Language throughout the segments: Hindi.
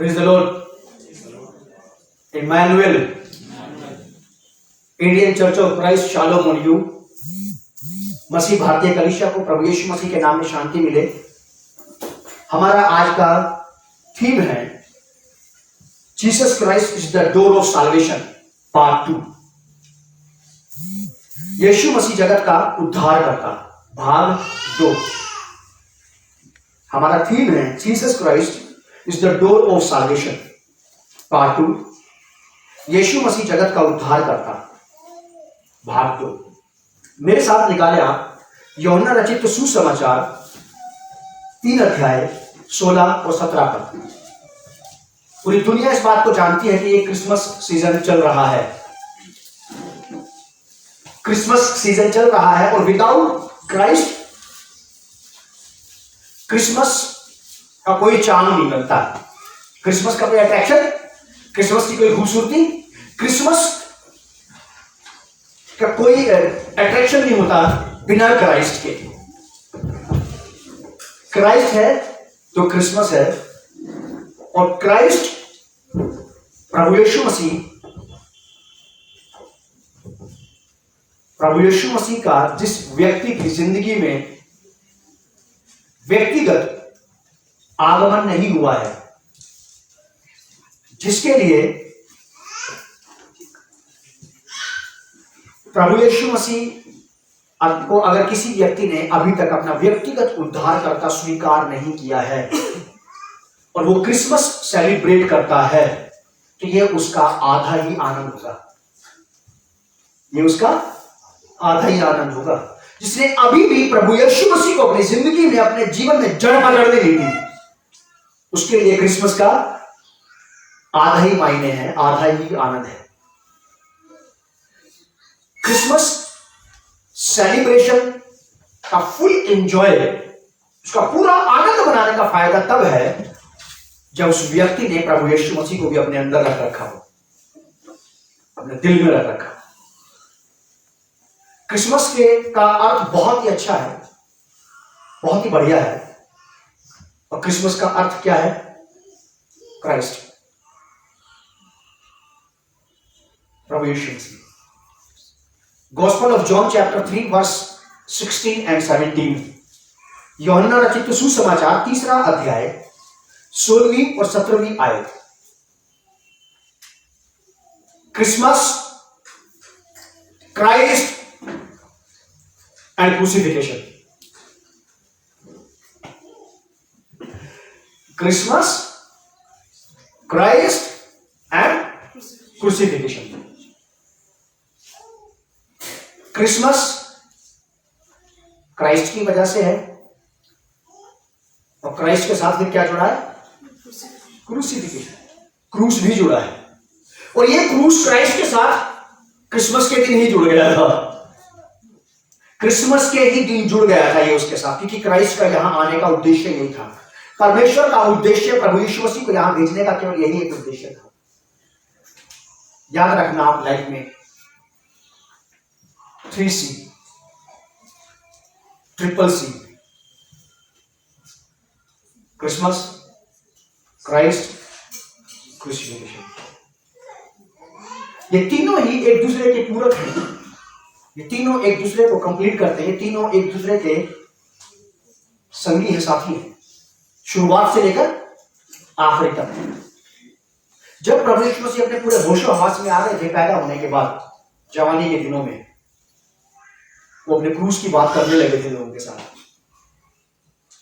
Praise the Lord. Emmanuel. Indian church of Christ shalom on you. मसीह भारतीय कलीसिया को प्रभु यीशु मसीह के नाम में शांति मिले। हमारा आज का थीम है Jesus Christ is the door of solvation part 2। यीशु मसीह जगत का उद्धार करता भाग 2। हमारा थीम है Jesus Christ is the door of solvation part 2। यीशु मसीह जगत का उद्धार करता भाग 2। मेरे साथ निकाले आप यूहन्ना रचित सुसमाचार 3 अध्याय 16 और 17 पद। पूरी दुनिया इस बात को जानती है कि ये क्रिसमस सीजन चल रहा है। क्रिसमस सीजन चल रहा है और विदाउट क्राइस्ट क्रिसमस का कोई चार्म नहीं बनता। क्रिसमस का कोई अट्रैक्शन, क्रिसमस की कोई खूबसूरती, क्रिसमस का कोई अट्रैक्शन नहीं होता बिना क्राइस्ट के। क्राइस्ट है तो क्रिसमस है। और क्राइस्ट प्रभु यीशु मसीह का जिस व्यक्ति की जिंदगी में व्यक्तिगत आगमन नहीं हुआ है, जिसके लिए प्रभु यीशु मसीह को अगर किसी व्यक्ति ने अभी तक अपना व्यक्तिगत उद्धारकर्ता स्वीकार नहीं किया है और वो क्रिसमस सेलिब्रेट करता है, तो ये उसका आधा ही आनंद होगा। ये उसका आधा ही आनंद होगा। जिसने अभी भी प्रभु यीशु मसीह को अपनी जिंदगी में, अपने जीवन में जड़ पकड़ने ली थी, उसके लिए क्रिसमस का आधा ही मायने है, आधा ही आनंद है। क्रिसमस सेलिब्रेशन का फुल एंजॉय, उसका पूरा आनंद मनाने का फायदा तब है जब उस व्यक्ति ने प्रभु यीशु मसीह को भी अपने अंदर रख रखा हो, अपने दिल में रख रखा हो। क्रिसमस का अर्थ बहुत ही अच्छा है, बहुत ही बढ़िया है। और क्रिसमस का अर्थ क्या है? क्राइस्ट, प्रभु यीशु मसीह। Gospel of John chapter 3 verse 16 and 17। यूहन्ना रचित सुसमाचार 3 अध्याय 16वीं और 17वीं आयत। Christmas, Christ and crucifixion. Christmas, Christ and crucifixion. Christmas Christ की वजह से है और क्राइस्ट के साथ फिर क्या जुड़ा है? क्रूसिफिकेशन, क्रूस भी जुड़ा है। और ये क्रूस क्राइस्ट के साथ क्रिसमस के दिन ही जुड़ गया था। क्रिसमस के ही दिन जुड़ गया था ये उसके साथ, क्योंकि क्राइस्ट का यहां आने का उद्देश्य यही था। परमेश्वर का उद्देश्य प्रभु यीशु मसीह को यहां भेजने का केवल यही एक उद्देश्य था। याद रखना आप लाइफ में 3C, triple C, Christmas, Christ, crucifixion. ये तीनों ही एक दूसरे के पूरक हैं। ये तीनों एक दूसरे को कंप्लीट करते हैं। ये तीनों एक दूसरे के संगी हैं, साथी हैं, शुरुआत से लेकर आखिरी तक। जब प्रभु यीशु मसीह अपने पूरे होशो हवास में आ रहे थे पैदा होने के बाद, जवानी के दिनों में, वो अपने क्रूस की बात करने लगे थे, लोगों के साथ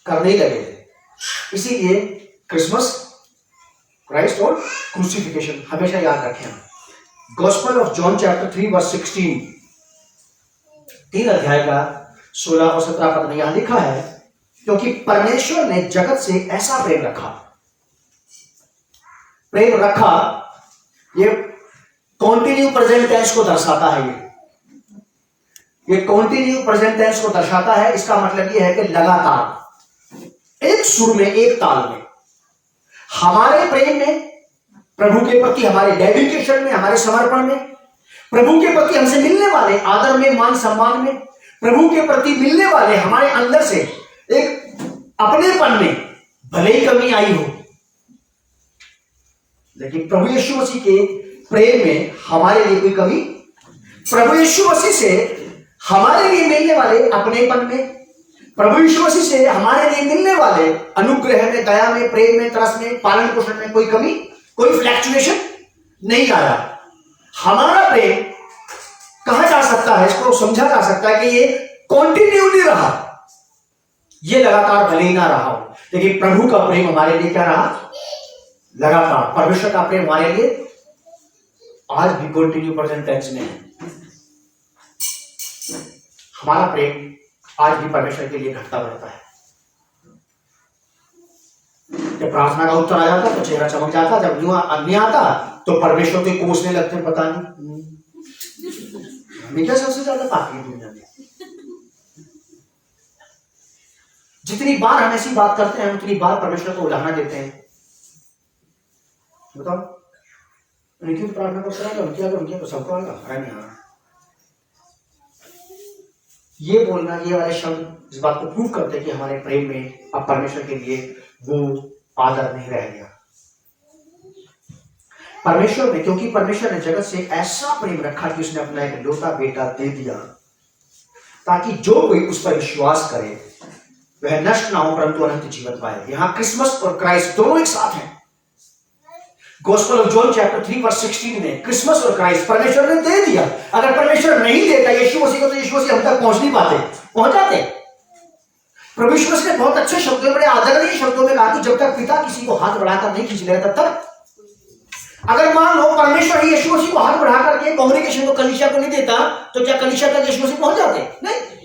करने ही लगे थे। इसीलिए क्रिसमस, क्राइस्ट और क्रूसिफिकेशन हमेशा याद रखें। Gospel of John chapter 3 verse 16, 3 अध्याय का 16 और 17 पद में यहां लिखा है, क्योंकि परमेश्वर ने जगत से ऐसा प्रेम रखा। ये कॉन्टिन्यू प्रेजेंट टेंस को दर्शाता है। ये कॉन्टिन्यू प्रेजेंट टेंस को दर्शाता है। इसका मतलब यह है कि लगातार, एक सुर में, एक ताल में, हमारे प्रेम में, प्रभु के प्रति हमारे डेडिकेशन में, हमारे समर्पण में, प्रभु के प्रति हमसे मिलने वाले आदर में, मान सम्मान में, प्रभु के प्रति मिलने वाले हमारे अंदर से एक अपनेपन में भले ही कमी आई हो, लेकिन प्रभु यीशु मसीह के प्रेम में हमारे लिए कोई कमी, प्रभु यीशु मसीह से हमारे लिए मिलने वाले अपनेपन में, प्रभु यीशु मसीह से हमारे लिए मिलने वाले अनुग्रह में, दया में, प्रेम में, तरस में, पालन पोषण में कोई कमी, कोई फ्लैक्चुएशन नहीं आया। हमारा प्रेम कहा जा सकता है, इसको समझा जा सकता है कि ये कॉन्टिन्यूली रहा, ये लगातार भले ही ना रहा हो, लेकिन प्रभु का प्रेम हमारे लिए क्या रहा, लगातार। परमेश्वर का प्रेम हमारे लिए आज भी कंटिन्यू प्रेजेंट टेंस में है। हमारा प्रेम आज भी परमेश्वर के लिए घटता बढ़ता है। जब प्रार्थना का उत्तर आ जाता तो चेहरा चमक जाता, जब नहीं आता तो परमेश्वर के कोसने लगते, पता नहीं हमें क्या सबसे ज्यादा पापी है दुनिया में। जितनी बार हम ऐसी बात करते हैं उतनी बार परमेश्वर को उलाहना देते हैं। बताओ उनकी प्रार्थना को करा, उनकी तो सबको आएगा नहीं आ रहा। ये बोलना, ये वाले शब्द इस बात को प्रूव करते हैं कि हमारे प्रेम में अब परमेश्वर के लिए वो आदर नहीं रह गया। परमेश्वर में, क्योंकि परमेश्वर ने जगत से ऐसा प्रेम रखा कि उसने अपना एक लौता बेटा दे दिया ताकि जो कोई उस पर विश्वास करे वह नष्ट ना हो परंतु अनंत जीवन पाए। यहां क्रिसमस और क्राइस्ट दोनों एक साथ हैं। Gospel of John chapter 3 verse 16 में क्रिसमस और क्राइस्ट परमेश्वर ने दे दिया। अगर परमेश्वर नहीं देता यीशु मसीह को तो यीशु मसीह हम तक पहुंच नहीं पाते, पहुंच जाते। प्रभु यीशु मसीह ने बहुत अच्छे शब्दों, बड़े आदरणीय शब्दों में कहा कि जब तक पिता किसी को हाथ बढ़ाकर नहीं खींच लेगा तब तक। अगर मान लो परमेश्वर ही यीशु मसीह को हाथ बढ़ा करके कम्युनिकेशन को कलीसिया को नहीं देता तो क्या कलीसिया तक यीशु मसीह पहुंच जाते? नहीं।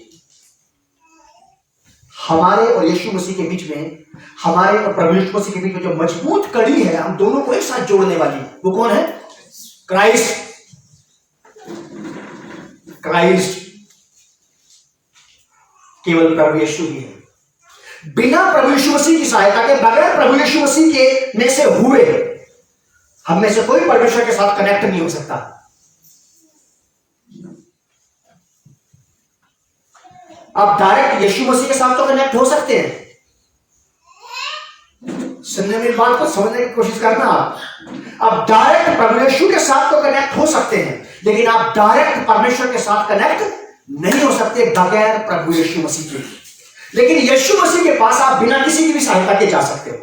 हमारे और यीशु मसीह के बीच में, हमारे और प्रभु यीशु मसीह के बीच में जो मजबूत कड़ी है हम दोनों को एक साथ जोड़ने वाली, वो कौन है? क्राइस्ट। क्राइस्ट, केवल प्रभु यीशु ही है। बिना प्रभु यीशु मसीह की सहायता के, बगैर प्रभु यीशु मसीह के में से हुए हम में से कोई परमेश्वर के साथ कनेक्ट नहीं हो सकता। आप डायरेक्ट यीशु मसीह के साथ तो कनेक्ट हो सकते हैं। सुनने में बात को समझने की कोशिश करना। आप डायरेक्ट प्रभु यीशु के साथ तो कनेक्ट हो सकते हैं, लेकिन आप डायरेक्ट परमेश्वर के साथ कनेक्ट नहीं हो सकते बगैर प्रभु यीशु मसीह के। लेकिन यीशु मसीह के पास आप बिना किसी की भी सहायता के जा सकते हो।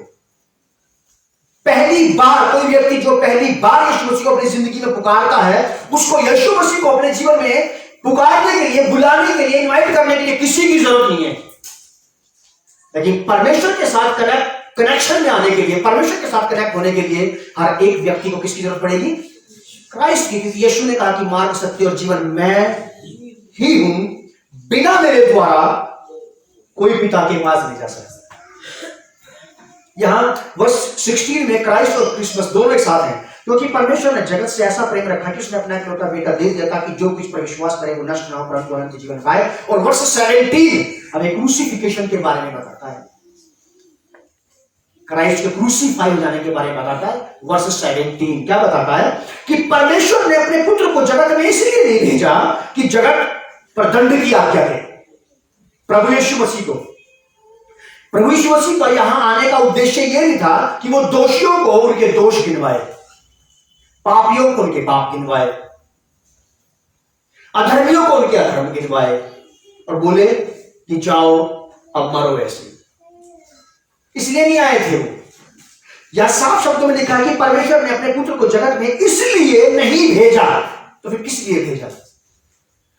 पहली बार कोई व्यक्ति जो पहली बार यीशु मसीह को अपनी जिंदगी में पुकारता है, उसको यीशु मसीह को अपने जीवन में पुकारने के लिए, बुलाने के लिए, इनवाइट करने के लिए किसी की जरूरत नहीं है। लेकिन परमेश्वर के साथ कनेक्शन में आने के लिए, परमेश्वर के साथ कनेक्ट होने के लिए हर एक व्यक्ति को किसकी जरूरत पड़ेगी? क्राइस्ट की। क्योंकि यीशु ने कहा कि मार्ग, सत्य और जीवन मैं ही हूं, बिना मेरे द्वारा कोई पिता के पास नहीं जा सकता। यहां वर्स 16 में क्राइस्ट और क्रिसमस दोनों एक साथ हैं, क्योंकि परमेश्वर ने जगत से ऐसा प्रेम रखा कि उसने अपना इकलौता बेटा दे दिया ताकि जो कुछ पर विश्वास करे वो नष्ट ना हो परंतु अनंत जीवन पाए। और वर्ष 17 हमें क्रूसिफिकेशन के बारे में बताता है, क्राइस्ट के क्रूसीफाई हो जाने के बारे में बताता है। वर्ष 17 क्या बताता है? कि परमेश्वर ने अपने पुत्र को जगत में इसलिए नहीं भेजा कि जगत पर दंड की आज्ञा दे। प्रभु यीशु मसीह को, प्रभु यीशु मसीह का यहां आने का उद्देश्य यह नहीं था कि वो दोषियों को उनके दोष गिनवाए, पापियों को उनके पाप गिनवाए, अधर्मियों को उनके अधर्म गिनवाए और बोले कि जाओ अब मरो ऐसे। इसलिए नहीं आए थे वो। या साफ शब्दों में लिखा है कि परमेश्वर ने अपने पुत्र को जगत में इसलिए नहीं भेजा। तो फिर किस लिए भेजा?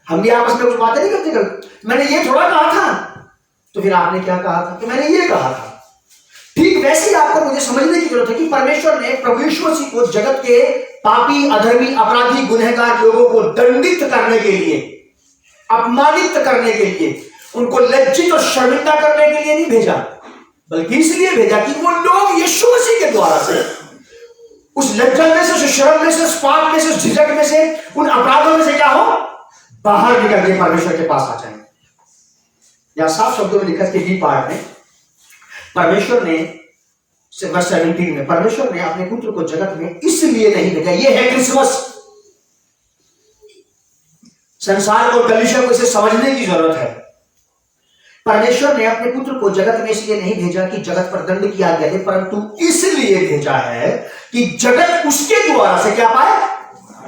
हम भी आपस में कुछ बातें नहीं करते कल, मैंने ये थोड़ा कहा था, तो फिर आपने क्या कहा था? कि मैंने ये कहा था। ठीक वैसे ही आपको मुझे समझने की जरूरत है कि परमेश्वर ने प्रभु यीशु मसीह को जगत के पापी, अधर्मी, अपराधी, गुनहगार लोगों को दंडित करने के लिए, अपमानित करने के लिए, उनको लज्जित और शर्मिंदा करने के लिए नहीं भेजा, बल्कि इसलिए भेजा कि वो लोग यीशु मसीह के द्वारा से उस लज्जा में से, उस शर्म में से, उस पाप में से, उस झिझक में से, उन अपराधों में से क्या हो, बाहर निकल के परमेश्वर के पास आ जाए। या साफ शब्दों में लिखा है कि बी पार्ट में परमेश्वर ने वर्ष 17 में परमेश्वर ने अपने पुत्र को जगत में इसलिए नहीं भेजा। ये है क्रिसमस। संसार को, कलीसिया को इसे समझने की जरूरत है परमेश्वर ने अपने पुत्र को जगत में इसलिए नहीं भेजा कि जगत पर दंड की आज्ञा दे, परंतु इसलिए भेजा है कि जगत उसके द्वारा से क्या पाए?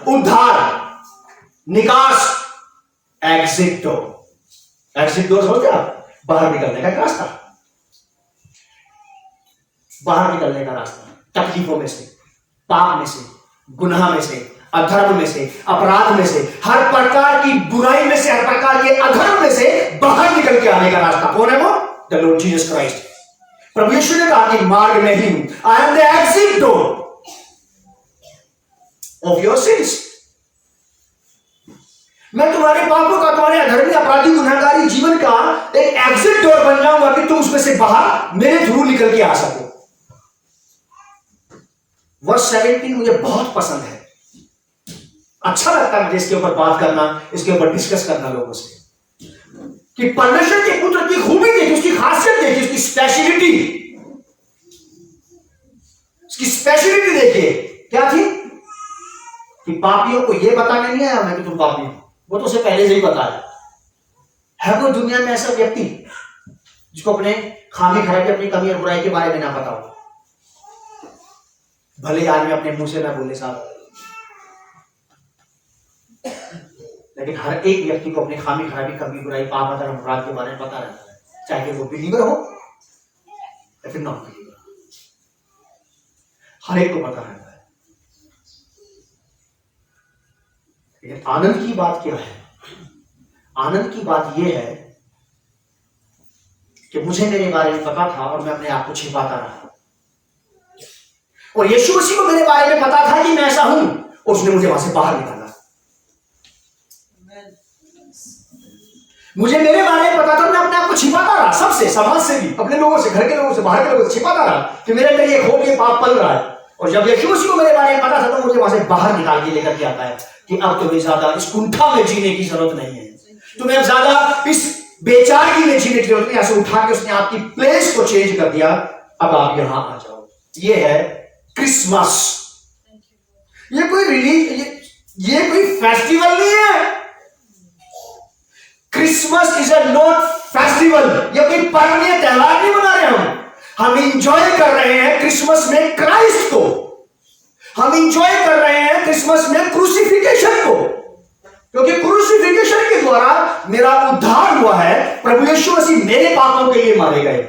उद्धार, निकास, एग्जिट डोर। एग्जिट डोर समझते आप? बाहर निकलने का रास्ता, बाहर निकलने का रास्ता तकलीफों में से, पाप में से, गुनाह में से, अधर्म में से, अपराध में से, हर प्रकार की बुराई में से, हर प्रकार के अधर्म में से बाहर निकल के आने का रास्ता कौन है? वो द लॉर्ड जीसस क्राइस्ट। प्रभु यीशु ने कहा कि मार्ग में ही हूं, आई am the exit door of your sins. मैं तुम्हारे पापों का, तुम्हारे अधर्मी, अपराधी, गुनाहगारी जीवन का एक एग्जिट डोर बन जाऊंगा कि तुम उसमें से बाहर मेरे थ्रू निकल के आ सको। वर्स 17 मुझे बहुत पसंद है, अच्छा लगता है मुझे इसके ऊपर बात करना, इसके ऊपर डिस्कस करना लोगों से, कि परमेश्वर के पुत्र की खूबी देखिए, उसकी खासियत देखिए, उसकी स्पेशलिटी, उसकी स्पेशलिटी देखिए क्या थी? कि पापियों को यह बताने नहीं आया मैं कि तुम पापी हो, वो तो उसे पहले से ही पता है। कोई दुनिया में ऐसा व्यक्ति जिसको अपने खामी खराबी, अपनी कमी और बुराई के बारे में ना पता हो? भले आदमी अपने मुंह से ना बोले साहब, लेकिन हर एक व्यक्ति को अपनी खामी खराबी, कमी, बुराई, पाप, अधर्म, अपराध के बारे में पता रहता है, चाहे वो बिलीवर हो या फिर नॉन बिलीवर, हर एक को पता रहता है। लेकिन आनंद की बात क्या है? आनंद की बात यह है कि मुझे मेरे बारे में पता था और मैं अपने आप को छिपाता रहा, और यीशु मसीह को मेरे बारे में पता था कि मैं ऐसा हूं, और उसने मुझे वहां से बाहर निकाला। मुझे मेरे बारे में पता था, मैं अपने आप को छिपाता रहा, सबसे, समाज से भी, अपने लोगों से, घर के लोगों से, बाहर के लोगों से छिपाता रहा कि मेरे अंदर ये खोट, ये पाप पल रहा है। और जब यीशु मसीह को मेरे बारे में पता था तो मुझे वहां से बाहर निकाल के लेकर के आता है कि अब तुम्हें ज्यादा इस कुंठा में जीने की जरूरत नहीं है, तुम्हें अब ज्यादा इस बेचारगी में जीने की जरूरत नहीं। ऐसे उठा के उसने आपकी प्लेस को चेंज कर दिया, अब आप यहां आ जाओ। ये है क्रिसमस। ये कोई ये कोई फेस्टिवल नहीं है। Christmas is a not festival, ये कोई पर्वनीय त्योहार नहीं मना रहे हम इंजॉय कर रहे हैं क्रिसमस में क्राइस्ट को, हम इंजॉय कर रहे हैं क्रिसमस में क्रूसिफिकेशन को, क्योंकि क्रूसिफिकेशन के द्वारा मेरा उद्धार हुआ है। प्रभु यीशु मसीह मेरे पापों के लिए मारे गए,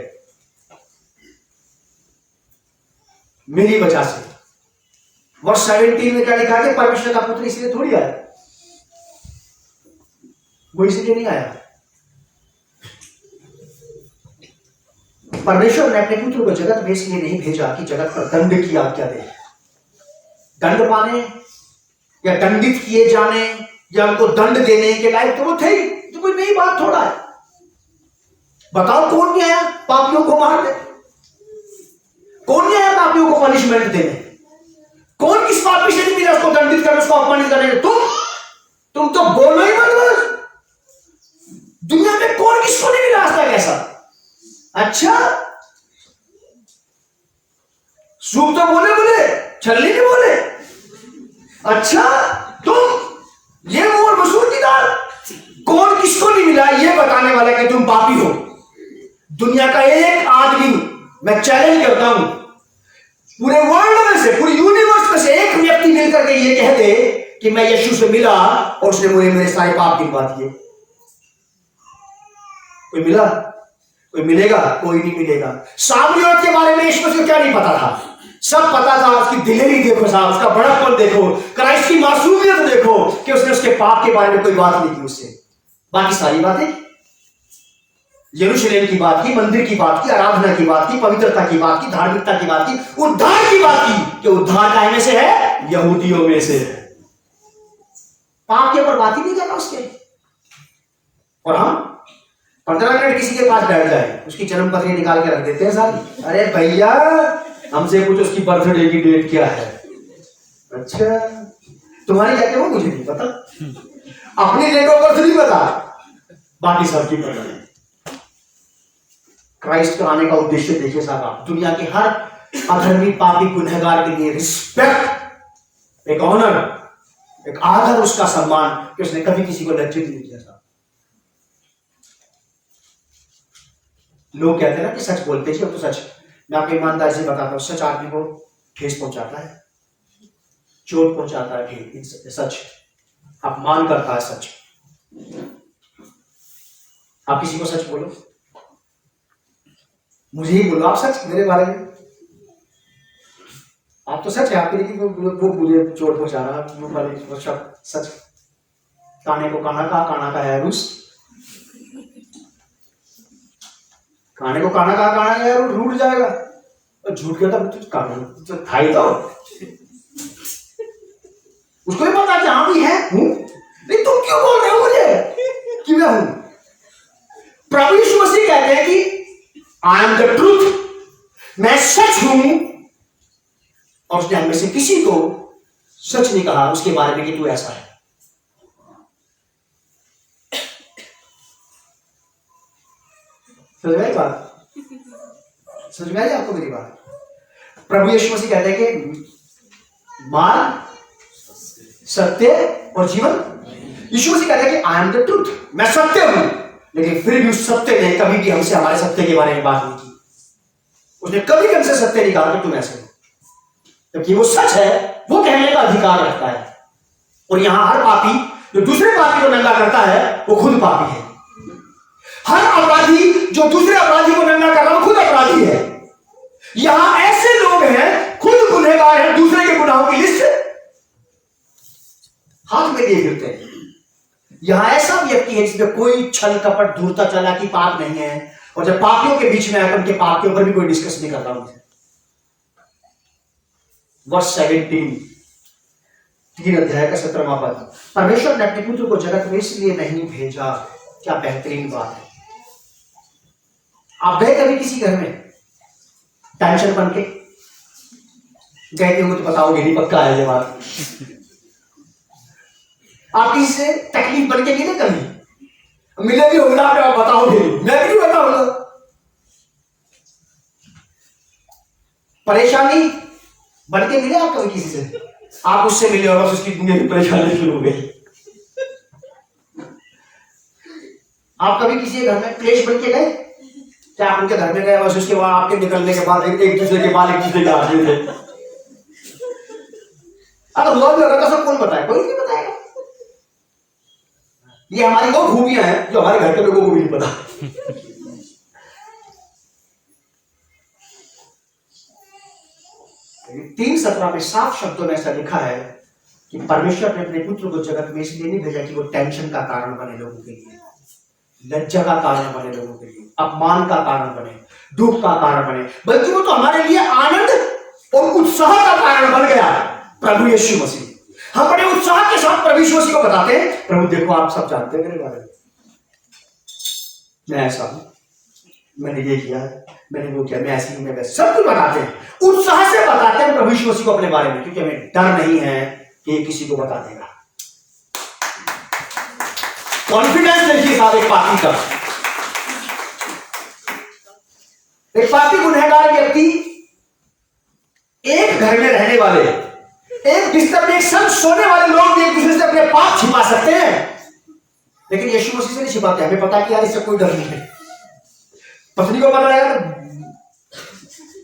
मेरी वजह से। वर्ष 17 में क्या लिखा कि परमेश्वर का पुत्र इसलिए थोड़ी आया, वो इसलिए नहीं आया। परमेश्वर ने अपने पुत्र को जगत में इसलिए नहीं भेजा कि जगत पर दंड की आज्ञा दे, दंड पाने या दंडित किए जाने या उनको दंड देने के लायक तो वो थे ही, तो कोई नई बात थोड़ा है। बताओ कौन नहीं आया पापियों को मारने, कौन नहीं आया पापियों को पनिशमेंट देने, कौन किस पापी से नहीं मिला उसको दंडित करने, उसको अपमानित करने? तुम तो बोलो ही मत बस। दुनिया में कौन किसको नहीं मिला आज तक ऐसा? अच्छा, सूप तो बोले छल्ली नहीं बोले। अच्छा, तुम ये मोर मसूर की दाल, कौन किसको नहीं मिला ये बताने वाला कि तुम पापी हो? दुनिया का एक आदमी, मैं चैलेंज करता हूं, पूरे वर्ल्ड में से, पूरे यूनिवर्स में से एक व्यक्ति मिलकर के ये कह दे कि मैं यीशु से मिला और उसने मुझे मेरे सारे पाप गिनवा दिए। कोई मिला? कोई मिलेगा? कोई नहीं मिलेगा। सामरियत के बारे में यीशु को क्या नहीं पता था? सब पता था। उसकी दिलेरी देखो साहब, उसका बड़ापन देखो, क्राइस्ट की मासूमियत देखो कि उसने उसके पाप के बारे में कोई बात नहीं की उससे। बाकी सारी बातें, यरूशलेम की बात की, मंदिर की बात की, आराधना की बात की, पवित्रता की बात की, धार्मिकता की बात की, उद्धार की बात की कि उद्धार काहे में से है? यहूदियों में से है। पाप के ऊपर बात ही नहीं करना उसके। और हम 15 मिनट किसी के पास बैठ जाए, उसकी जन्म पत्री निकाल के रख देते हैं सारी। अरे भैया हमसे पूछो उसकी बर्थडे की डेट क्या है। अच्छा, तुम्हारी क्या वो मुझे नहीं पता, अपनी डेट ऑफ बर्थ नहीं पता, बाकी सबकी पता है। क्राइस्ट का आने का उद्देश्य देखिए साहब आप, दुनिया के हर अधर्मी, पापी, गुनहगार के लिए रिस्पेक्ट, एक ऑनर, एक आदर, उसका सम्मान कि उसने कभी किसी को लज्जित नहीं किया साहब। लोग कहते हैं ना कि सच बोलते हैं, तो सच, मैं आपको ईमानदारी से बताता हूं, सच आदमी को ठेस पहुंचाता है, चोट पहुंचाता है, ठेस, सच अपमान करता है, सच। आप किसी को सच बोलो, मुझे ही बोलो आप सच मेरे बारे में, आप तो सच है आपके, लेकिन वो मुझे चोट पहुंचा रहा है, वो वाले वो शब्द सच। काने को काना का है रूस, काने को काना का है रूठ जाएगा, और झूठ कहता तो था ही, तो उसको भी पता कि हाँ भी है, हूं, नहीं तुम क्यों बोल रहे हो मुझे कि मैं हूं। प्रभु यीशु मसीह कहते हैं कि आई एम द ट्रूथ, मैं सच हूं, और उसने हमें से किसी को सच नहीं कहा उसके बारे में कि तू ऐसा है। समझ में आई बात? समझ में आई आपको मेरी बात? प्रभु यीशु मसीह कहते हैं कि मार्ग, सत्य और जीवन। यीशु मसीह कहते हैं कि आई एम द ट्रूथ, मैं सत्य हूं, लेकिन फिर भी उस सत्य ने कभी भी हमसे हमारे सत्य के बारे में बात नहीं की। उसने कभी भी हमसे सत्य नहीं कहा कि तुम ऐसे हो, क्योंकि वो सच है, वो कहने का अधिकार रखता है। और यहां हर पापी जो दूसरे पापी को नंगा करता है वो खुद पापी है। हर अपराधी जो दूसरे अपराधी को नंगा कर रहा है वो खुद अपराधी है। यहां ऐसे लोग हैं खुद गुनहगार हैं, दूसरे के गुनाहों की लिस्ट हाथ में लिए फिरते हैं। यहां ऐसा व्यक्ति है जिसमें कोई छल कपट धूर्ता चालाकी पाप नहीं है, और जब पापियों के बीच में आकर उनके पाप के ऊपर भी कोई डिस्कस नहीं करता उनसे। वर्ष 17, 3 अध्याय का 17वां पद, परमेश्वर ने अपने पुत्र को जगत में इसलिए नहीं भेजा। क्या बेहतरीन बात है। आप गए कभी किसी घर में टेंशन बन के गए होंगे तो बताओगे नहीं, पक्का है ये बात। आप किसी से तकलीफ बन के मिले कभी? मिले भी होगा आप बताओगे, मैं भी बताऊंगा। परेशानी बन के मिले आप कभी किसी से? आप उससे मिले और बस उसकी दुनिया की परेशानी शुरू हो गई। आप कभी किसी के घर में क्लेश बन के गए? क्या आप उनके घर में गए बस उसके बाद आपके निकलने के बाद एक दूसरे के बाल एक दूसरे के हाथ में थे? अगर हुआ भी होगा तो सब कौन बताए? कोई नहीं बताएगा। ये हमारी वो खूबियां हैं जो हमारे घर के लोगों को भी नहीं पता। 3:17 में साफ शब्दों में ऐसा लिखा है कि परमेश्वर ने अपने पुत्र को जगत में इसलिए नहीं भेजा कि वो टेंशन का कारण बने लोगों के लिए, लज्जा का कारण बने लोगों के लिए, अपमान का कारण बने, दुख का कारण बने, बल्कि वो तो हमारे लिए आनंद और उत्साह का कारण बन गया। प्रभु यीशु मसीह, हम बड़े उत्साह के साथ प्रभु यीशु मसीह को बताते हैं, प्रभु देखो आप सब जानते हैं मेरे बारे में, मैं ऐसा हूं, मैंने ये किया, मैंने वो किया, मैं ऐसी हूं, मैं वैसे, सब कुछ बताते हैं, उत्साह से बताते हैं प्रभु यीशु मसीह को अपने बारे में, क्योंकि हमें डर नहीं है कि किसी को बता देगा। कॉन्फिडेंस देखिए साहब एक पापी का, एक पापी गुनहगार व्यक्ति, एक घर में रहने वाले, एक बिस्तर में एक संग सोने वाले लोग एक दूसरे से अपने पाप छिपा सकते हैं, लेकिन यीशु मसीह से नहीं छिपाते। हमें पता कि यार इससे कोई डर नहीं है। पत्नी को पता लगा तो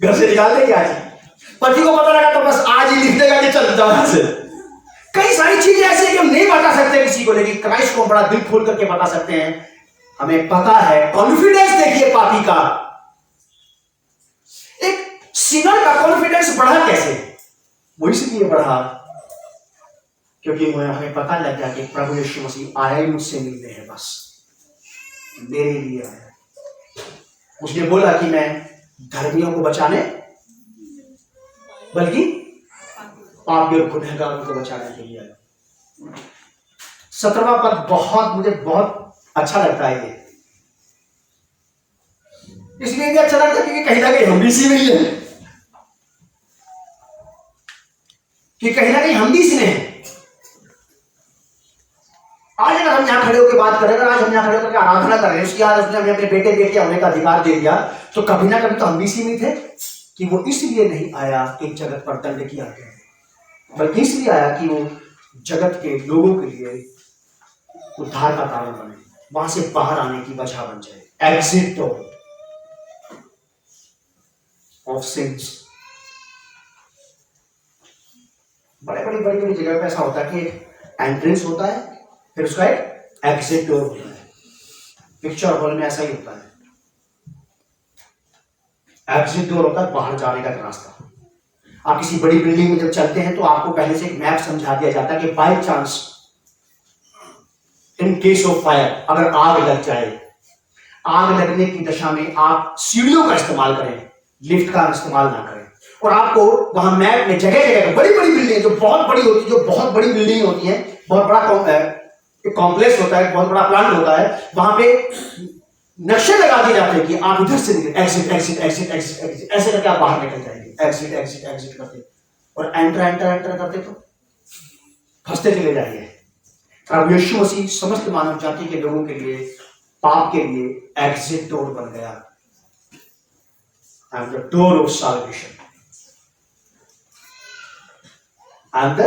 घर से निकाल देंगे आज, पति को पता लगा तो बस आज ही लिख देगा कि चल जाओ से। कई सारी चीजें ऐसी कि हम नहीं बता सकते किसी को, लेकिन क्राइस्ट को बड़ा दिल खोल करके बता सकते हैं। हमें पता है, कॉन्फिडेंस देखिए पापी का, एक सिनर का कॉन्फिडेंस बढ़ा कैसे? वो इसलिए बढ़ा क्योंकि हमें पता लग गया कि प्रभु यीशु मसीह आए मुझसे मिलने हैं, बस मेरे लिए आया। उसने बोला कि मैं धर्मियों को बचाने, बल्कि पापी और गुनहगारों को बचाने के लिए आया। 17वां पद मुझे बहुत अच्छा लगता है ये, इसलिए भी अच्छा लगता है क्योंकि कहीं ना कहीं हम भी इसी में ही है, कि कहीं ना कहीं हम भी इसमें हैं। आज अगर हम यहाँ खड़े होकर बात करें, अगर आज हम यहाँ खड़े होकर आराधना कर रहे हैं, उसकी आज उसने हमें अपने बेटे बेटे होने का अधिकार दे दिया, तो कभी ना कभी तो हम भी इसी में थे कि वो इसलिए नहीं आया कि जगत पर दंड किया गया, बल्कि इसलिए आया कि वो जगत के लोगों के लिए उद्धार का कारण बने, वहां से बाहर आने की वजह बन जाए, एग्जिट। तो ऑफ सिंस। बड़ी जगह पे ऐसा होता है कि एंट्रेंस होता है, फिर उसका एक एग्जिट डोर होता है। पिक्चर हॉल में ऐसा ही होता है, एग्जिट डोर होता है बाहर जाने का रास्ता। आप किसी बड़ी बिल्डिंग में जब चलते हैं तो आपको पहले से एक मैप समझा दिया जाता है कि by chance in case of fire, अगर आग लग जाए, आग लगने की दशा में आप सीढ़ियों का इस्तेमाल करें, लिफ्ट का इस्तेमाल ना करें। और आपको वहां मैप में जगह जगह बड़ी बड़ी बिल्डिंग जो बहुत बड़ी होती है, जो बहुत बड़ी बिल्डिंग होती है, बहुत बड़ा कॉम्प्लेक्स होता है, बहुत बड़ा प्लांट होता है, वहां पे नक्शे लगा दिए जाते हैं कि आप इधर से निकले, exit exit exit exit exit, ऐसे करके आप बाहर निकल जाएंगे, एग्जिट एग्जिट एग्जिट करते, और एंटर एंटर एंटर करते तो फंसते चले जाएंगे। अब यीशु मसीह समस्त मानव जाति के लोगों के लिए, पाप के लिए एग्जिट डोर बन गया। I am the door of salvation, I am the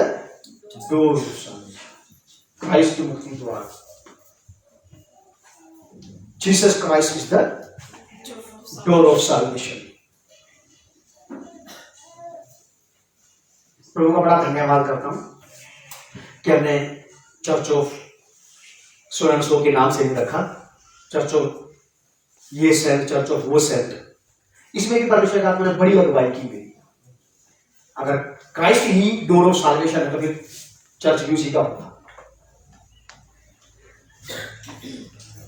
door of salvation, Christ मुक्ति द्वार। Jesus Christ is the door of salvation. प्रभु का बड़ा धन्यवाद करता हूं कि हमने चर्च ऑफ सोलन सो के नाम से भी रखा, चर्च ऑफ ये सेंट, चर्च ऑफ वो सेंट। इसमें भी परमेश्वर का आत्मा ने बड़ी अगुवाई की गई। अगर Christ he door of salvation है तो फिर चर्च भी उसी का होता।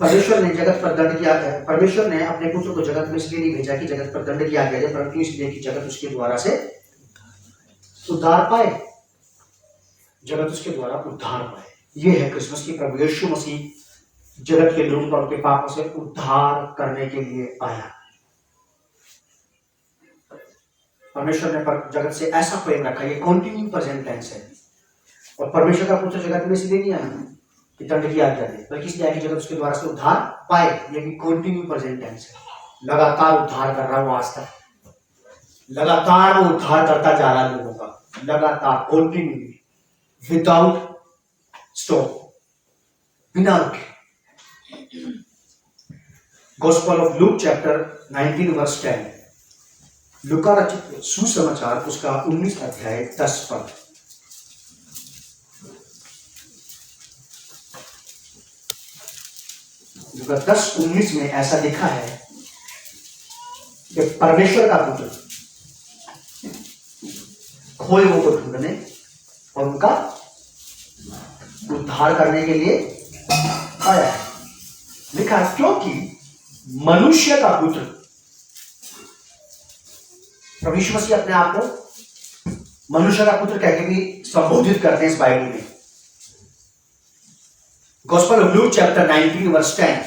परमेश्वर ने जगत पर दंड किया है, परमेश्वर ने अपने पुत्र को जगत में इसलिए नहीं भेजा कि जगत पर दंड किया गया, परंतु इसलिए कि जगत उसके द्वारा से उद्धार पाए, जगत उसके द्वारा उद्धार पाए। यह है क्रिसमस की। प्रभु यीशु मसीह जगत के लोगों को उनके पापों से उद्धार करने के लिए आया। परमेश्वर ने जगत से ऐसा प्रेम रखा, ये कॉन्टिन्यू प्रेजेंट टेंस है। और परमेश्वर का पुत्र जगत में इसलिए नहीं आया कि दंड की आज्ञा दे, बल्कि इसलिए कि जगत उसके द्वारा से उद्धार पाए। ये भी कॉन्टिन्यू प्रेजेंट टेंस है। लगातार उद्धार कर रहा हूं आज तक, लगातार वो उद्धार करता जा रहा है लोगों का, लगातार, कॉन्टिन्यू, विदाउट स्टॉप, बिना रुके। Gospel of Luke chapter 19 verse 10, लूका रचित सुसमाचार उसका 19 अध्याय 10 पद। लूका 10:19 में ऐसा लिखा है कि परमेश्वर का पुत्र खोए हुओं को ढूंढने और उनका उद्धार करने के लिए आया है। लिखा है क्योंकि मनुष्य का पुत्र, प्रभु यीशु मसीह अपने आप को मनुष्य का पुत्र कहकर भी संबोधित करते हैं इस बाइबल में। Gospel of Luke chapter 19 verse 10,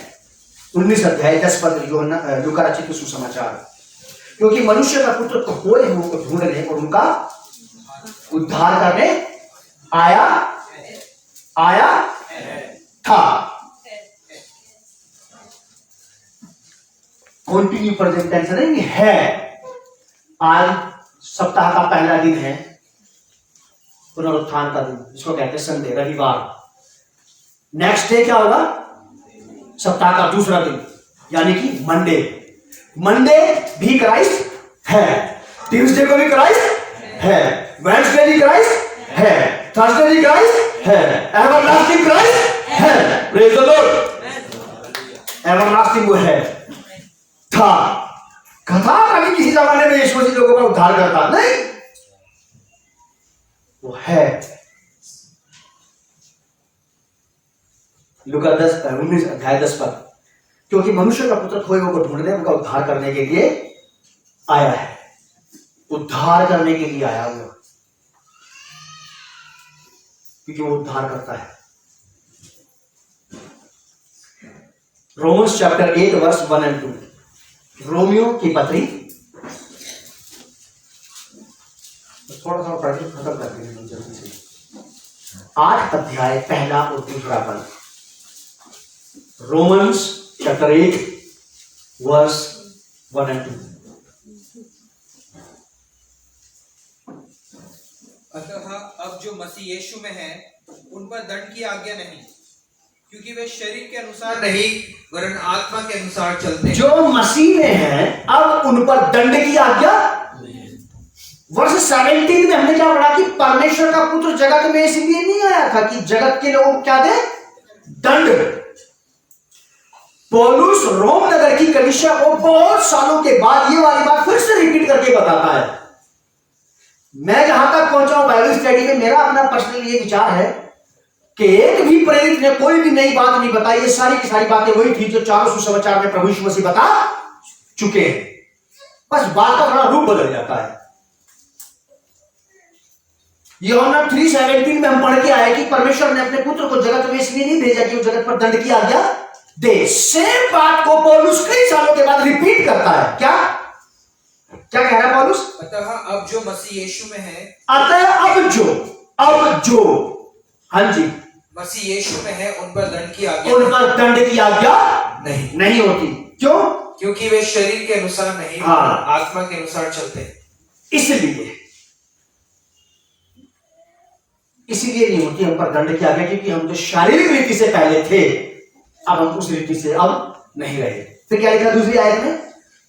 19 अध्याय 10 पद, लूका रचित सुसमाचार। क्योंकि मनुष्य का पुत्र खोए हुओं को ढूंढने और उनका उद्धार करने आया था। कॉन्टिन्यू प्रेजेंट टेंस नहीं है। आज सप्ताह का पहला दिन है, पुनरुत्थान का दिन, जिसको कहते हैं संडे, रविवार। नेक्स्ट डे क्या होगा? सप्ताह का दूसरा दिन, यानी कि मंडे। मंडे भी क्राइस्ट है, ट्यूसडे को भी क्राइस्ट है, वेडनेसडे भी क्राइस्ट है, थर्सडे भी क्राइस्ट है, एवरलास्टिंग क्राइस्ट है। Praise the Lord. एवरलास्टिंग वो है, था, कथा कभी किसी जमाने में यीशु मसीह लोगों का उद्धार करता नहीं, वो है। लूका 19 अध्याय 10 पद, क्योंकि मनुष्य का पुत्र खोए हुओं को ढूंढने, उनका उद्धार करने के लिए आया है। उद्धार करने के लिए आया हुआ, क्योंकि वो उद्धार करता है। रोमन्स चैप्टर 8 वर्स 1 और 2, रोमियो की पत्री, थोड़ा सा पढ़ के खत्म करते हैं जल्दी से। 8 अध्याय पहला और दूसरा पद, रोमन्स चैप्टर 8 वर्स 1 और 2। अतः अब जो मसीह यीशु में है, उन पर दंड की आज्ञा नहीं, क्योंकि वे शरीर के अनुसार नहीं वरन आत्मा के अनुसार चलते हैं। जो मसीह में है, अब उन पर दंड की आज्ञा वर्ष 17 में हमने क्या पढ़ा कि परमेश्वर का पुत्र जगत में इसलिए नहीं आया था कि जगत के लोगों को क्या दे, दंड। पौलुस रोम नगर की कलीसिया को बहुत सालों के बाद ये वाली बात फिर से रिपीट करके बताता है। मैं जहां तक पहुंचा हूं बाइबल स्टडी में, मेरा अपना पर्सनल ये विचार है कि एक भी प्रेरित ने कोई भी नई बात नहीं बताई। ये सारी की सारी बातें वही थी जो चारों सुसमाचार में प्रभु यीशु मसीह बता चुके हैं, बस बात का थोड़ा रूप बदल जाता है। यूहन्ना 3:17 में हम पढ़ के आए कि परमेश्वर ने अपने पुत्र को जगत में इसलिए नहीं भेजा कि वो जगत पर दंड की आज्ञा दे। सेम बात को पौलुस कई सालों के बाद रिपीट करता है। क्या क्या कह रहा है पौलुस? अतः अब जो मसीह यीशु में है, अतः अब जो हाँ जी मसीह यीशु में है, उन पर दंड की उन पर दंड की आज्ञा नहीं होती। क्यों? क्योंकि वे शरीर के अनुसार नहीं, हाँ, आत्मा के अनुसार चलते हैं। इसीलिए नहीं होती हम पर दंड की आज्ञा, क्योंकि हम जो शारीरिक रीति से पहले थे अब हम उस रीति से अब नहीं रहे। फिर क्या लिखा दूसरी आयत में?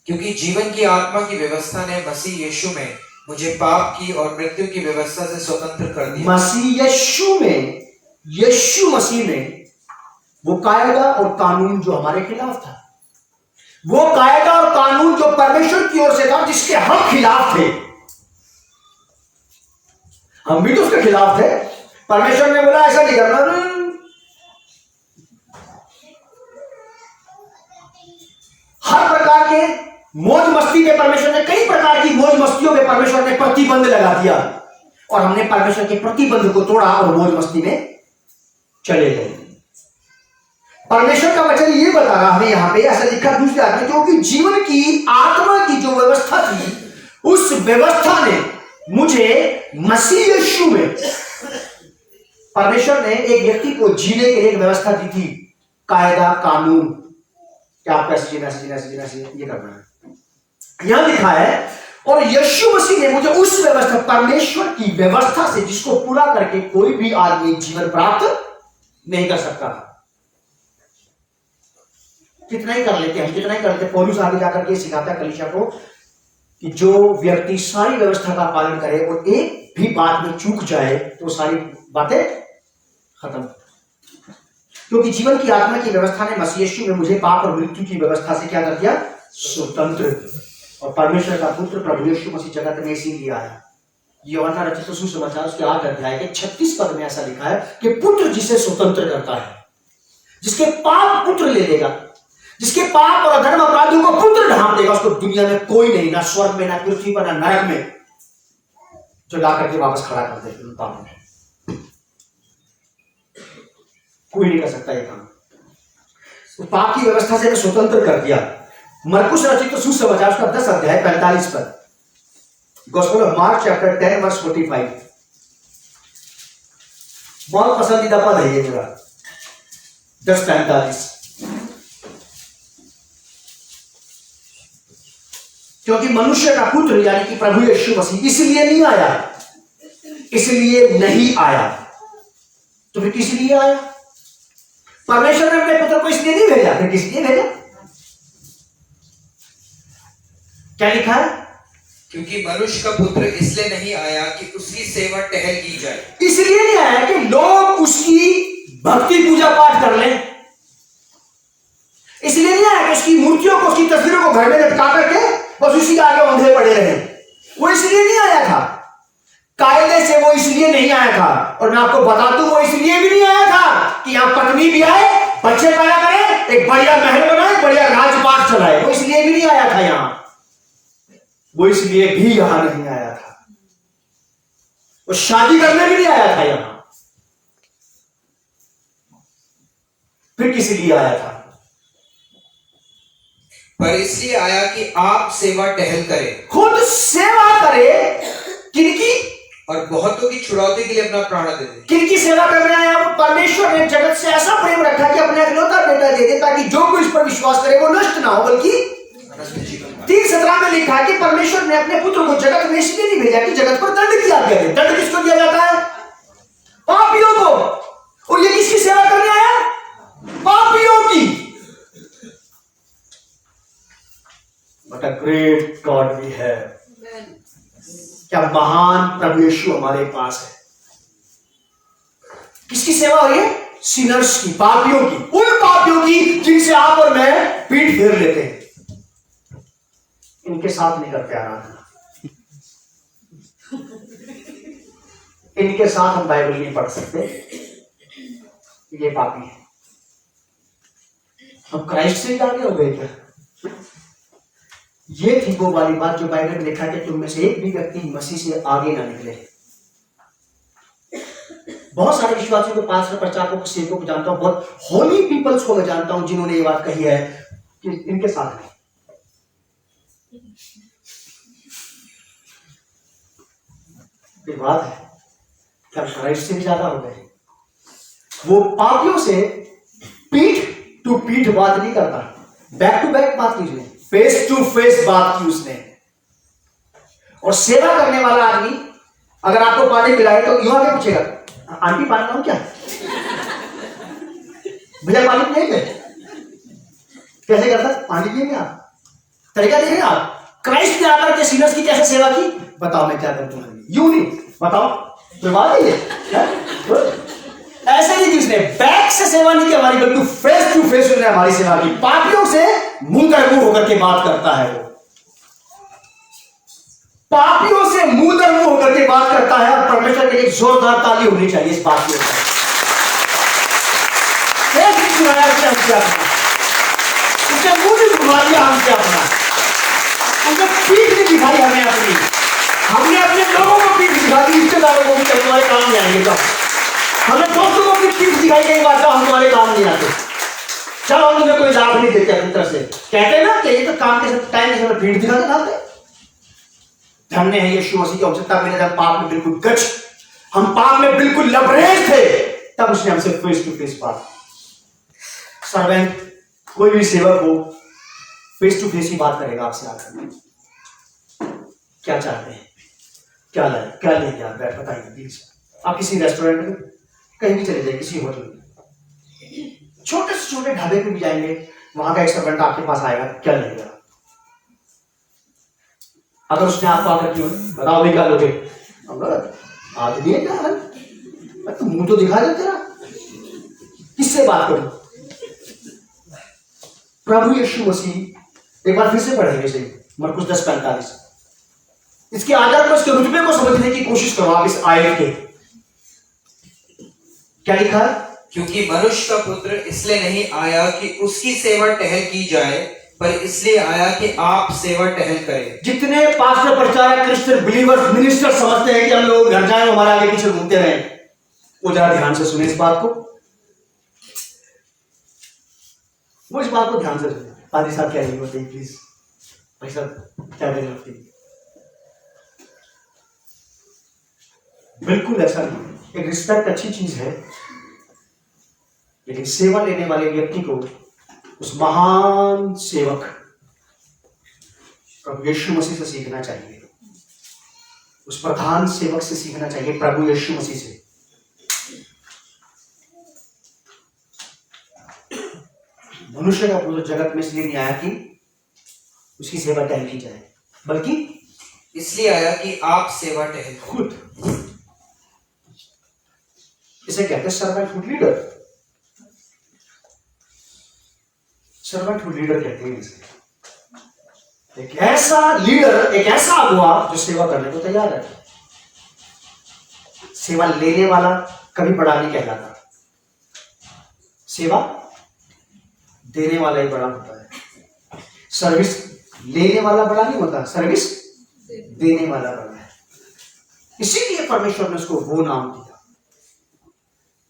क्योंकि जीवन की आत्मा की व्यवस्था ने मसीह यीशु में मुझे पाप की और मृत्यु की व्यवस्था से स्वतंत्र कर दिया। मसीह यीशु मसीह में वो कायदा और कानून जो हमारे खिलाफ था, वो कायदा और कानून जो परमेश्वर की ओर से था, जिसके हम खिलाफ थे, हम भी तो उसके खिलाफ थे। परमेश्वर ने बोला ऐसा नहीं करना। हर प्रकार के मौज मस्ती पे परमेश्वर ने, कई प्रकार की मौज मस्तियों पे परमेश्वर ने प्रतिबंध लगा दिया, और हमने परमेश्वर के प्रतिबंध को तोड़ा और मौज मस्ती में चले गए। परमेश्वर का वचन ये बता रहा हमें यहां पे, ऐसा लिखा दूसरे आदमी, क्योंकि जीवन की आत्मा की जो व्यवस्था थी, उस व्यवस्था ने मुझे मसीह यीशु में, परमेश्वर ने एक व्यक्ति को जीने के लिए एक व्यवस्था दी थी, कायदा कानून, क्या आपको ऐसे जीना ये करना है, यहां लिखा है। और यीशु मसीह ने मुझे उस व्यवस्था, परमेश्वर की व्यवस्था से, जिसको पूरा करके कोई भी आदमी जीवन प्राप्त नहीं कर सकता था। कितना ही कर लेते हम, कितना ही कर लेते। पौलुस आगे जाकर के सिखाता है कलीसिया को कि जो व्यक्ति सारी व्यवस्था का पालन करे और एक भी बात में चूक जाए तो सारी बातें खत्म। क्योंकि जीवन की आत्मा की व्यवस्था ने मसीह यीशु में मुझे पाप और मृत्यु की व्यवस्था से क्या कर दिया? स्वतंत्र। और परमेश्वर का पुत्र प्रभु यीशु मसीह जगत में इसीलिए आया। यूहन्ना रचित सुसमाचार उसके 8 अध्याय के 36 पद में ऐसा लिखा है कि पुत्र जिसे स्वतंत्र करता है, जिसके पाप पुत्र ले लेगा, जिसके पाप और अधर्म अपराधियों को पुत्र ढांप देगा, उसको दुनिया में कोई नहीं, ना स्वर्ग में, ना पृथ्वी पर, ना नरक में, जो ला करके वापस खड़ा कर दे पाप में। कोई नहीं कर सकता ये काम। तो पाप की व्यवस्था से स्वतंत्र कर दिया। मरकुस रचित सुसमाचार उसका 10 अध्याय 45 पद, gospel of Mark chapter 10 verse 45, बहुत पसंदीदा पद है ये मेरा, 10:45। क्योंकि मनुष्य का पुत्र यानी कि प्रभु यीशु मसीह इसलिए नहीं आया, इसलिए नहीं आया, तो फिर किस लिए आया? परमेश्वर ने अपने पुत्र को इसलिए नहीं भेजा, फिर किस लिए भेजा? क्या लिखा है? क्योंकि मनुष्य का पुत्र इसलिए नहीं आया कि उसकी सेवा टहल की जाए। इसलिए नहीं आया कि लोग उसकी भक्ति पूजा पाठ कर लें, इसलिए नहीं आया कि उसकी मूर्तियों को, उसकी तस्वीरों को घर में लटका करके बस उसी के आगे औंधे पड़े रहे। वो इसलिए नहीं आया था, कायदे से वो इसलिए नहीं आया था। और मैं आपको बता दूं, वो इसलिए भी नहीं आया था कि यहां पत्नी भी आए, बच्चे पैदा करें, एक बढ़िया महल बनाए, बढ़िया राजपाट चलाए। वो इसलिए भी नहीं आया था यहां, वो इसलिए भी यहां नहीं आया था। वो शादी करने भी नहीं आया था यहां, फिर किस लिए आया था? पर इसलिए आया कि आप सेवा टहल करें, खुद सेवा करे। किनकी? और बहुतों की छुड़ौती के लिए अपना प्राण दे दे। किनकी सेवा करने आया? वो परमेश्वर ने जगत से ऐसा प्रेम रखा कि अपने इकलौता बेटा दे दे, ताकि जो कोई इस पर विश्वास करे वो नष्ट ना हो, बल्कि 3:17 में लिखा है कि परमेश्वर ने अपने पुत्र को जगत में इसलिए नहीं भेजा कि जगत पर दंड की आज्ञा दे। दंड किसको दिया जाता है? पापियों को। और ये किसकी सेवा करने आया? पापियों की। What a great God we have. क्या महान प्रभु यीशु हमारे पास है। किसकी सेवा हो रही है? सिनर्स की, पापियों की, उन पापियों की जिनसे आप और मैं पीठ फेर लेते हैं। इनके साथ नहीं करते आराधना, इनके साथ हम बाइबल नहीं पढ़ सकते, ये पापी है। हम क्राइस्ट से आगे हो गए क्या? ये थी वो वाली बात जो बाइबल में लिखा है कि तुम में से एक भी व्यक्ति मसीह से आगे ना निकले। बहुत सारे विश्वासियों को, पास्टर, प्रचारकों को, सेवकों को जानता हूं, बहुत होली पीपल्स को मैं जानता हूं जिन्होंने ये बात कही है कि इनके साथ नहीं। बात है क्या क्राइस्ट से भी ज्यादा हो गए? वो पापियों से पीठ टू पीठ बात नहीं करता, बैक टू बैक बात की उसने, फेस टू फेस बात की उसने। और सेवा करने वाला आदमी अगर आपको पानी पिलाए तो यूं आगे पूछेगा, आंटी पानी लाऊं क्या? भैया पानी पिलाएंगे? कैसे करता? पानी पिएंगे आप? तरीका देख रहे हैं आप? क्राइस्ट ने आकर के सिनर्स की कैसे सेवा की? बताओ मैं क्या करूं तुम्हारे लिए? यूं नहीं, बताओ कोई बात नहीं है। ऐसे नहीं कि उसने बैक से सेवा नहीं की हमारी, बल्कि फेस टू फेस उसने हमारी सेवा की। पापियों से मुंह कर मुंह होकर के बात करता है वो, पापियों से मुंह दर मुंह होकर के बात करता है। और परमेश्वर के लिए जोरदार ताली होनी चाहिए इस बात के ऊपर। उसने मुंह भी घुमा दिया हमसे अपना, उसने पीठ भी दिखाई हमें अपनी, हमने अपने लोगों को पीठ दिखा दी, रिश्तेदारों को भी तुम्हारे काम नहीं आएंगे। तो हमें दोस्तों को भी पीठ दिखाई गई बात, हम तुम्हारे काम नहीं आते। चलो हम तुम्हें कोई लाभ नहीं देते अपनी तरफ से, कहते ना कि ये तो काम के टाइम के समय पीठ दिखा दिखाते। धन्य है यीशु मसीह की आवश्यकता में, जब पाप में बिल्कुल गच, हम पाप में बिल्कुल लबरेज थे, तब उसने हमसे फेस टू फेस बात। सर्वेंट, कोई भी सेवक हो, फेस टू फेस ही बात करेगा आपसे आकर। क्या चाहते हैं, क्या लाए, क्या लेंगे आप, बताइए प्लीज। आप किसी रेस्टोरेंट में कहीं भी चले जाए, किसी होटल में, छोटे से छोटे ढाबे पे भी जाएंगे, वहां का एक सर्वेंट आपके पास आएगा, क्या लेंगे आप? अगर उसने आपको आकर क्यों बताओ भाई क्या लोगे, आदमी है क्या, तो मुंह तो दिखा दे तेरा, किससे बात करूं? प्रभु यीशु मसीह, एक बार फिर से पढ़ेंगे इसे, मरकुस 10:45। इसके आधार पर इसके रुतबे को समझने की कोशिश करो आप इस आयत के। क्या लिखा है? क्योंकि मनुष्य का पुत्र इसलिए नहीं आया कि उसकी सेवा टहल की जाए, पर इसलिए आया कि आप सेवा टहल करें। जितने पास्टर, प्रचारक, क्रिश्चियन, बिलीवर्स, मिनिस्टर समझते हैं कि हम लोग घर जाए हमारे आगे पीछे घूमते रहे, वो जरा ध्यान से सुने इस बात को, वो इस बात को ध्यान से सुने। पादी साहब क्या नहीं होते प्लीज, भाई साहब क्या देना होती, बिल्कुल ऐसा नहीं। एक रिस्पेक्ट अच्छी चीज है, लेकिन सेवा लेने वाले व्यक्ति को, उस महान सेवक प्रभु यीशु मसीह से सीखना चाहिए, उस प्रधान सेवक से सीखना चाहिए, प्रभु यीशु मसीह से। मनुष्य का पुत्र जगत में इसलिए नहीं आया कि उसकी सेवा टहल की जाए, बल्कि इसलिए आया कि आप सेवा टहल खुद। इसे कहते हैं सर्वेंटहुड लीडर, सर्वेंटहुड लीडर कहते हैं इसे। एक ऐसा लीडर, एक ऐसा अगुआ जो सेवा करने को तैयार है। सेवा लेने वाला कभी बड़ा नहीं कहलाता, सेवा देने वाला ही बड़ा होता है। सर्विस लेने वाला बड़ा नहीं होता, सर्विस देने वाला बड़ा है। इसीलिए परमेश्वर ने उसको वो नाम दिया,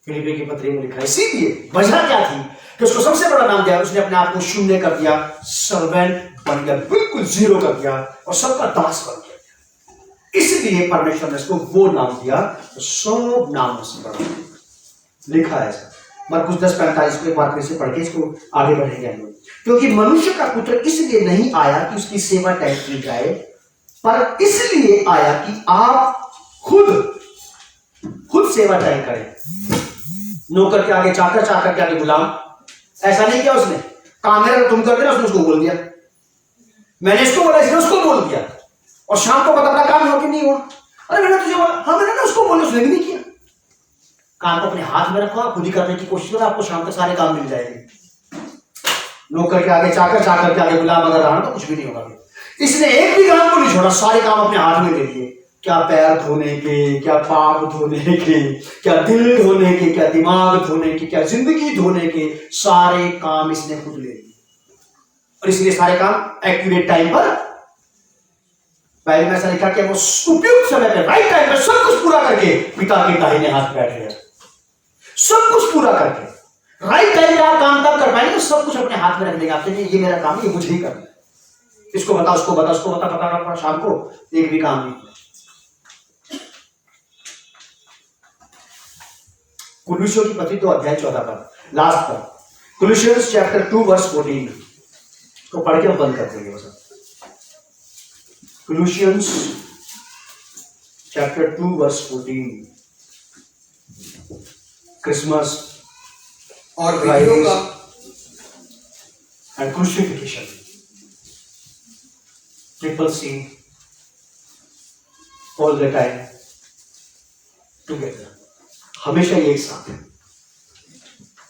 फिलिप्पी की पत्री में लिखा। इसीलिए वजह क्या थी कि उसको सबसे बड़ा नाम दिया, उसने अपने आप को शून्य कर दिया, सर्वेंट बन गया, बिल्कुल जीरो कर दिया और सबका दास बन गया। इसलिए परमेश्वर ने उसको वो नाम दिया, तो सब नामों से बड़ा लिखा है ऐसा। मरकुस 10:45 को एक बार फिर से पढ़ के इसको आगे बढ़ेंगे हम लोग। क्योंकि मनुष्य का पुत्र इसलिए नहीं आया कि उसकी सेवा टहल की जाए, पर इसलिए आया कि आप खुद सेवा टहल करें। नौकर के आगे चाकर, चाकर के आगे गुलाम। ऐसा नहीं किया उसने, काम मेरा तुम कर देना, उसने उसको बोल दिया, मैंने इसको बोला इसने उसको बोल दिया, और शाम को अपना काम हो कि नहीं हुआ? अरे मैंने तुझे बोला, हाँ मैंने ना उसको बोला, उसने भी नहीं किया। काम को अपने हाथ में रखो, खुद ही करने की कोशिश करो, आपको शाम तक सारे काम मिल जाएंगे। नौकर के आगे चाकर, चाकर के आगे गुलाम अगर रहा तो कुछ भी नहीं होगा। इसने एक भी काम को नहीं छोड़ा, सारे काम अपने हाथ में ले लिए। क्या पैर धोने के, क्या पाप धोने के, क्या दिल धोने के, क्या दिमाग धोने के, क्या जिंदगी धोने के, सारे काम इसने खुद ले लिए। और इसलिए सारे काम एक्यूरेट टाइम पर, बाइबल में ऐसा लिखा कि वो उपयुक्त समय पे, राइट टाइम पे सब कुछ पूरा करके पिता के दाहिने हाथ बैठ गया। सब कुछ पूरा करके राइट टाइम पे आप काम तब कर पाएंगे तो सब कुछ अपने हाथ में रख देंगे। आपके ये मेरा काम है, ये मुझे ही करना है, इसको बता, उसको बता, उसको बता, पता शाम को एक भी काम नहीं। कुलुसियों की पत्री 2 अध्याय 14 पर, लास्ट पर, कुलुसियंस चैप्टर 2 वर्स 14 को पढ़ के हम बंद कर देंगे बस। कुलुसियंस चैप्टर 2 वर्स 14, क्रिसमस और विधियों का and crucifixion, triple C, all the time together, हमेशा ये एक साथ है।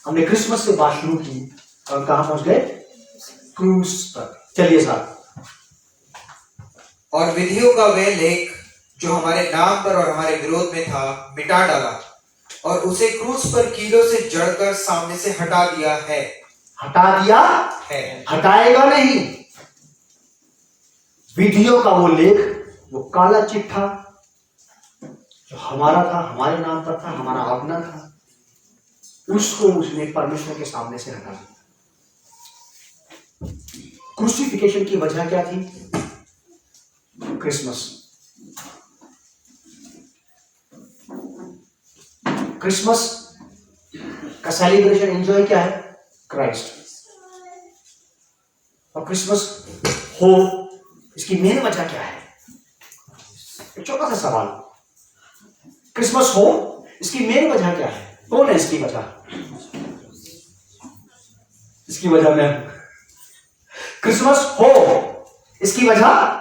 हमने क्रिसमस से बात शुरू की और कहां पहुंच गए? क्रूस पर। चलिए साथ। और विधियों का वह लेख जो हमारे नाम पर और हमारे विरोध में था, मिटा डाला और उसे क्रूस पर कीलों से जड़कर सामने से हटा दिया है। हटा दिया है, हटाएगा नहीं। विधियों का वो लेख, वो काला चिट्ठा जो हमारा था, हमारे नाम पर था, हमारा आज्ञा था, उसको उसने परमेश्वर के सामने से हटा दिया। क्रूसिफिकेशन की वजह क्या थी? क्रिसमस। क्रिसमस का सेलिब्रेशन एंजॉय क्या है? क्राइस्ट। और क्रिसमस हो, इसकी मेन वजह क्या है? एक छोटा सा सवाल, क्रिसमस हो इसकी मेन वजह क्या है? कौन है इसकी वजह? इसकी वजह मैं हूं। क्रिसमस हो इसकी वजह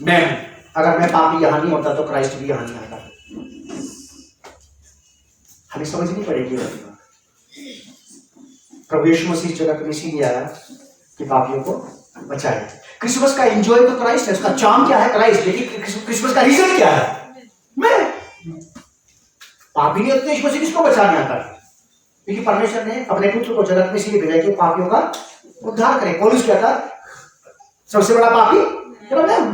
मैं हूं। अगर मैं पापी यहां नहीं होता तो क्राइस्ट भी यहां नहीं आता। हमें समझनी पड़ेगी। प्रभु यीशु मसीह जगत में इसीलिए आया कि पापियों को बचाए। क्रिसमस का एंजॉय तो क्राइस्ट है, उसका चार्म क्या है? क्राइस्ट। लेकिन क्रिसमस का रीजन क्या है? मैं। पापी नहीं होते, यीशु मसीह किसको बचाने आता है? क्योंकि परमेश्वर ने अपने पुत्र को जगत में इसीलिए भेजा कि पापियों का उद्धार करे। पौलुस क्या था? सबसे बड़ा पापी मैं हूं।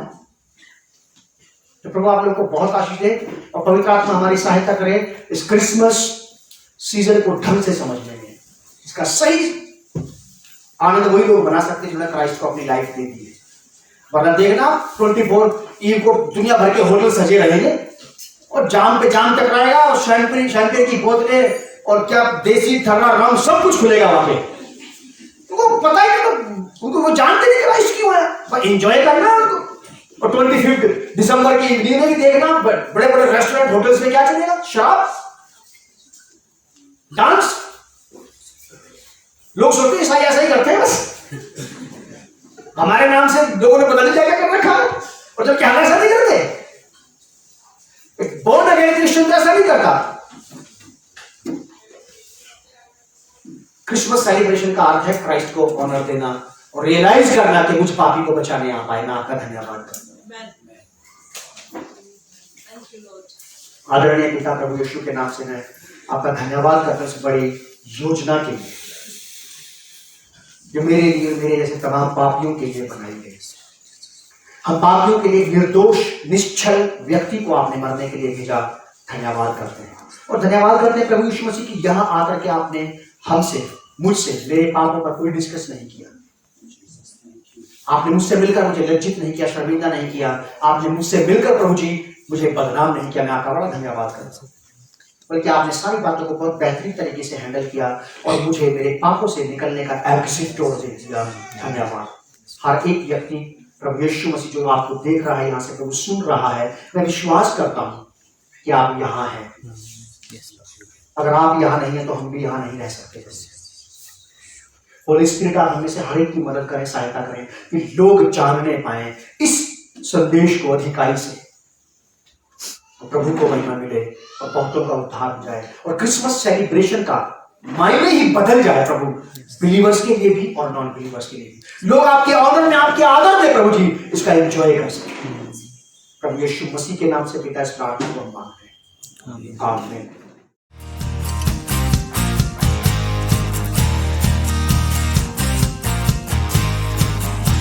तो प्रभु आप लोगों को बहुत आशीष दे और पवित्र आत्मा हमारी सहायता करे इस क्रिसमस सीजन को ढंग से समझने में। इसका सही आनंद वही लोग बना सकते जिन्होंने क्राइस्ट को अपनी लाइफ दे दी है। वरना देखना 24 ईव को दुनिया भर के होटल सजे रहेंगे और जाम पे जाम टकराएगा और शैंपेन की बोतलें और क्या देसी थर्रा रम सब कुछ खुलेगा वहां पे। उनको पता ही नहीं, उनको वो जानते नहीं क्राइस्ट क्यों है, बस एंजॉय करना है उनको। और 25 दिसंबर की इवनिंग में भी देखना बड़े बड़े रेस्टोरेंट होटल्स में क्या चलेगा? शराब, डांस। लोग सोचते हैं ईसाई ऐसा ही करते हैं, बस हमारे नाम से लोगों ने पता नहीं क्या कर रखा है। और जब क्या ऐसा नहीं करते, बोर्न अगेन क्रिश्चियन ऐसा नहीं करता। क्रिसमस सेलिब्रेशन का अर्थ है क्राइस्ट को ऑनर देना और रियलाइज करना कि मुझ पापी को बचाने आ पाए। मैं आपका धन्यवाद करता हूं। आदरणीय पिता प्रभु यीशु के नाम से मैं आपका धन्यवाद करता हूं इस बड़ी योजना के लिए जो मेरे लिए, मेरे जैसे तमाम पापियों के लिए बनाई गई। हम पापियों के लिए निर्दोष निश्चल व्यक्ति को आपने मरने के लिए भेजा। धन्यवाद करते हैं और धन्यवाद करते हैं प्रभु यीशु मसीह की यहां आकर के आपने हमसे, मुझसे, मेरे पापों पर कोई डिस्कस नहीं किया। आपने मुझसे मिलकर मुझे लज्जित नहीं किया, शर्मिंदा नहीं किया। आपने मुझसे मिलकर प्रभु जी मुझे बदनाम नहीं किया। मैं आपका बड़ा धन्यवाद करता हूं। बल्कि आपने सारी बातों को बहुत बेहतरीन तरीके से हैंडल किया और मुझे मेरे पापों से निकलने का एग्जिट डोर दे दिया। धन्यवाद। हर एक व्यक्ति प्रभु यीशु मसीह जो आपको देख रहा है, यहाँ से प्रभु सुन रहा है, मैं विश्वास करता हूं कि आप यहाँ हैं। अगर आप यहाँ नहीं है तो हम भी यहाँ नहीं रह सकते। होली स्पिरिट आप हमें से हर एक की मदद करें, सहायता करें कि लोग जानने पाए, इस संदेश को अधिकारी से, और प्रभु को महिमा मिले और बहुतों का उद्धार हो जाए और क्रिसमस सेलिब्रेशन का मायने ही बदल जाए प्रभु, बिलीवर्स के लिए भी और नॉन बिलीवर्स के लिए भी। लोग आपके ऑनर में आपके आदर दे प्रभु जी, इसका एंजॉय कर सके। प्रभु यीशु मसीह के नाम से पिता इस प्रार्थना को हम मांग रहे हैं, आमीन।